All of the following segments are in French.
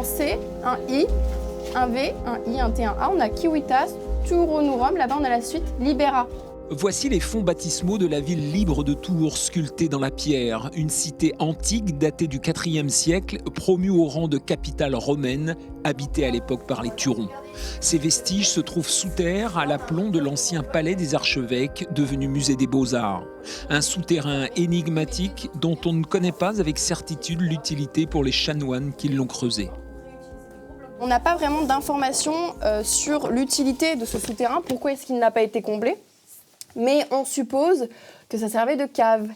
un C, un I, un V, un I, un T, un A. On a Civitas, Turonorum. Là-bas, on a la suite Libera. Voici les fonts baptismaux de la ville libre de Tours, sculptés dans la pierre. Une cité antique datée du IVe siècle, promue au rang de capitale romaine, habitée à l'époque par les Turons. Ces vestiges se trouvent sous terre, à l'aplomb de l'ancien palais des archevêques, devenu musée des Beaux-Arts. Un souterrain énigmatique dont on ne connaît pas avec certitude l'utilité pour les chanoines qui l'ont creusé. On n'a pas vraiment d'informations sur l'utilité de ce souterrain. Pourquoi est-ce qu'il n'a pas été comblé ? Mais on suppose que ça servait de cave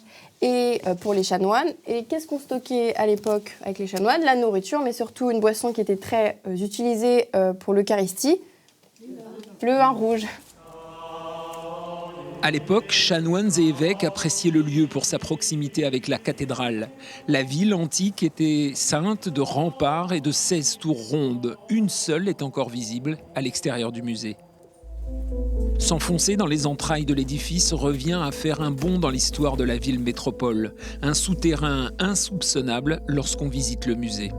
et pour les chanoines. Et qu'est-ce qu'on stockait à l'époque avec les chanoines ? La nourriture, mais surtout une boisson qui était très utilisée pour l'Eucharistie, le vin rouge. À l'époque, chanoines et évêques appréciaient le lieu pour sa proximité avec la cathédrale. La ville antique était ceinte de remparts et de 16 tours rondes. Une seule est encore visible à l'extérieur du musée. S'enfoncer dans les entrailles de l'édifice revient à faire un bond dans l'histoire de la ville métropole. Un souterrain insoupçonnable lorsqu'on visite le musée.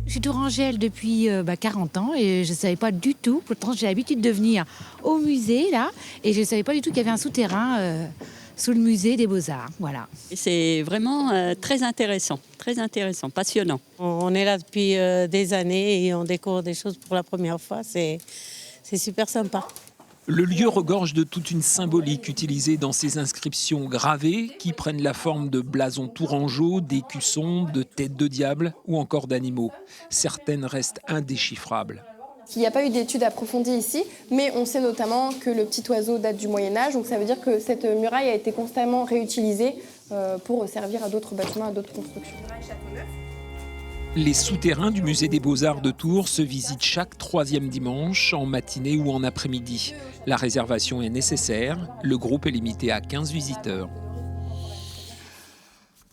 Je suis tourangelle depuis 40 ans et je ne savais pas du tout. Pourtant, j'ai l'habitude de venir au musée, là, et je ne savais pas du tout qu'il y avait un souterrain sous le musée des Beaux-Arts. Voilà. C'est vraiment très intéressant, passionnant. On est là depuis des années et on découvre des choses pour la première fois. C'est super sympa. Le lieu regorge de toute une symbolique utilisée dans ces inscriptions gravées qui prennent la forme de blasons tourangeaux, d'écussons, de têtes de diable ou encore d'animaux. Certaines restent indéchiffrables. Il n'y a pas eu d'études approfondies ici, mais on sait notamment que le petit oiseau date du Moyen-Âge, donc ça veut dire que cette muraille a été constamment réutilisée pour servir à d'autres bâtiments, à d'autres constructions. Les souterrains du musée des Beaux-Arts de Tours se visitent chaque 3e dimanche, en matinée ou en après-midi. La réservation est nécessaire, le groupe est limité à 15 visiteurs.